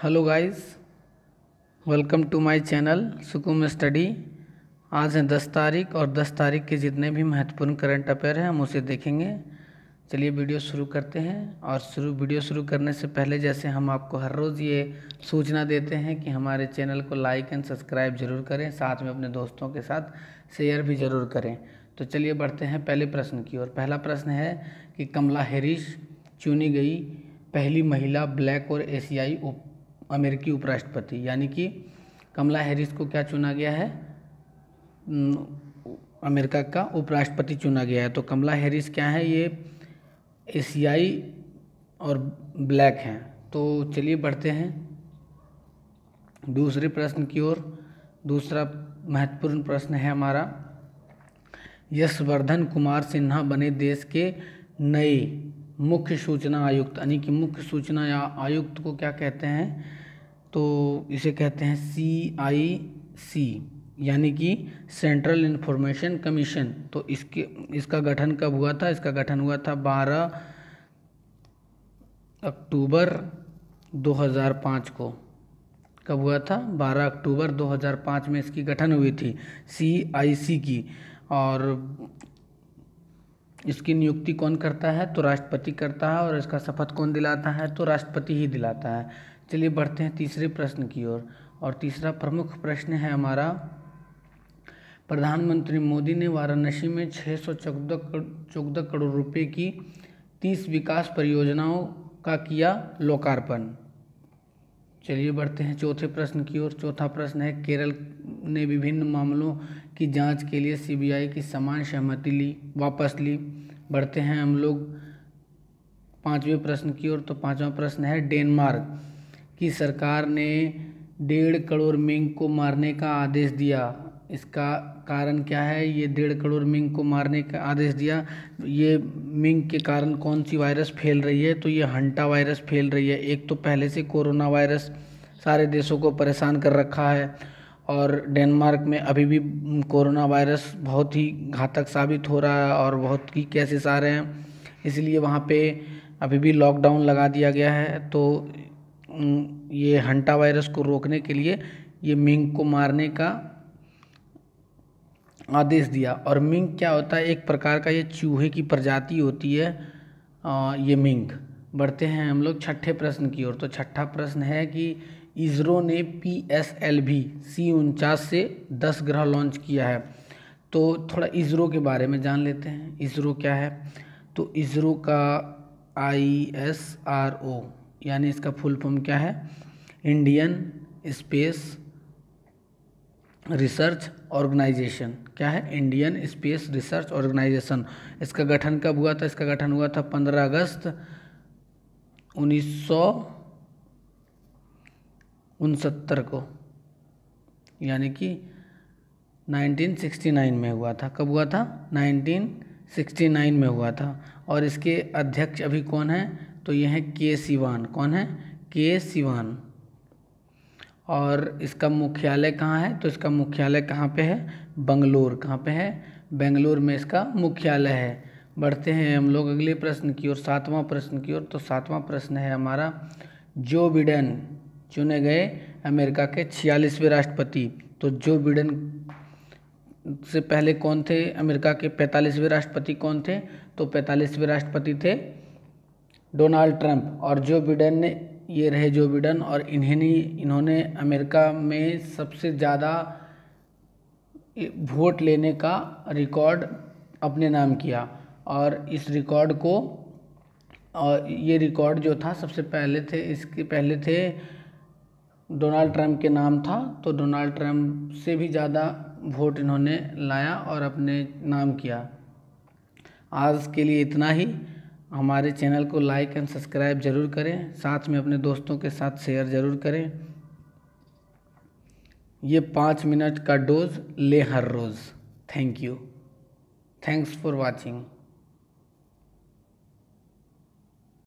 Hello guys, welcome to my channel Sukum study. आज है 10 तारीख और 10 तारीख के जितने भी महत्वपूर्ण करंट अफेयर हैं हम उसे देखेंगे। चलिए वीडियो शुरू करते हैं। और वीडियो शुरू करने से पहले जैसे हम आपको हर रोज़ ये सूचना देते हैं कि हमारे चैनल को लाइक एंड सब्सक्राइब जरूर करें, साथ में अपने दोस्तों के साथ शेयर भी ज़रूर करें। तो चलिए बढ़ते हैं पहले प्रश्न की ओर। पहला प्रश्न है कि कमला हैरिस चुनी गई पहली महिला ब्लैक और एशियाई अमेरिकी उपराष्ट्रपति। यानी कि कमला हैरिस को क्या चुना गया है, अमेरिका का उपराष्ट्रपति चुना गया है। तो कमला हैरिस क्या है, ये एशियाई और ब्लैक हैं। तो चलिए बढ़ते हैं दूसरे प्रश्न की ओर। दूसरा महत्वपूर्ण प्रश्न है हमारा, यशवर्धन कुमार सिन्हा बने देश के नए मुख्य सूचना आयुक्त। यानी कि मुख्य सूचना आयुक्त को क्या कहते हैं, तो इसे कहते हैं CIC, यानी कि सेंट्रल इंफॉर्मेशन कमीशन। तो इसका गठन कब हुआ था? इसका गठन हुआ था 12 अक्टूबर 2005 को। कब हुआ था? 12 अक्टूबर 2005 में इसकी गठन हुई थी CIC की। और इसकी नियुक्ति कौन करता है? तो राष्ट्रपति करता है। और इसका शपथ कौन दिलाता है? तो राष्ट्रपति ही दिलाता है। चलिए बढ़ते हैं तीसरे प्रश्न की ओर। और तीसरा प्रमुख प्रश्न है हमारा, प्रधानमंत्री मोदी ने वाराणसी में 614 करोड़ रुपए की 30 विकास परियोजनाओं का किया लोकार्पण। चलिए बढ़ते हैं चौथे प्रश्न की ओर। चौथा प्रश्न है, केरल ने विभिन्न मामलों की जांच के लिए CBI की समान सहमति वापस ली। बढ़ते हैं हम लोग पांचवें प्रश्न की ओर। तो पांचवा प्रश्न है, डेनमार्क की सरकार ने 1.5 करोड़ मिंक को मारने का आदेश दिया। इसका कारण क्या है? ये 1.5 करोड़ मिंक को मारने का आदेश दिया, ये मिंक के कारण कौन सी वायरस फैल रही है? तो ये हंटा वायरस फैल रही है। एक तो पहले से कोरोना वायरस सारे देशों को परेशान कर रखा है, और डेनमार्क में अभी भी कोरोना वायरस बहुत ही घातक साबित हो रहा है और बहुत ही केसेस आ रहे हैं। इसलिए वहाँ पे अभी भी लॉकडाउन लगा दिया गया है। तो ये हंटा वायरस को रोकने के लिए ये मिंक को मारने का आदेश दिया। और मिंक क्या होता है? एक प्रकार का ये चूहे की प्रजाति होती है ये मिंक। बढ़ते हैं हम लोग छठे प्रश्न की ओर। तो छठा प्रश्न है कि इसरो ने PSLV C-49 से 10 ग्रह लॉन्च किया है। तो थोड़ा इसरो के बारे में जान लेते हैं। इसरो क्या है? तो इसरो का ISRO यानी इसका फुल फॉर्म क्या है? Indian space research organisation. क्या है? Indian space research organisation. इसका गठन कब हुआ था? इसका गठन हुआ था 15 अगस्त 1969 को, यानी कि 1969 में हुआ था। कब हुआ था? 1969 में हुआ था। और इसके अध्यक्ष अभी कौन है? तो ये हैं K सिवान। कौन है? K सिवान। और इसका मुख्यालय कहाँ है? तो इसका मुख्यालय कहाँ पे है? बंगलोर। कहाँ पे है? बेंगलोर में इसका मुख्यालय है। बढ़ते हैं हम लोग अगले प्रश्न की ओर, सातवां प्रश्न की ओर। तो सातवां प्रश्न है हमारा, जो बिडेन चुने गए अमेरिका के 46वें राष्ट्रपति। तो जो बिडेन से पहले कौन थे? अमेरिका के 45वें राष्ट्रपति कौन थे? तो 45वें राष्ट्रपति थे डोनाल्ड ट्रंप। और जो बिडेन ने, ये रहे जो बिडेन, और इन्होंने अमेरिका में सबसे ज़्यादा वोट लेने का रिकॉर्ड अपने नाम किया। और इस रिकॉर्ड को, और ये रिकॉर्ड जो था सबसे पहले थे, इसके पहले थे डोनाल्ड ट्रंप के नाम था। तो डोनाल्ड ट्रंप से भी ज़्यादा वोट इन्होंने लाया और अपने नाम किया। आज के लिए इतना ही। हमारे चैनल को लाइक एंड सब्सक्राइब जरूर करें, साथ में अपने दोस्तों के साथ शेयर जरूर करें। ये 5 मिनट का डोज ले हर रोज़। Thank you. Thanks for watching.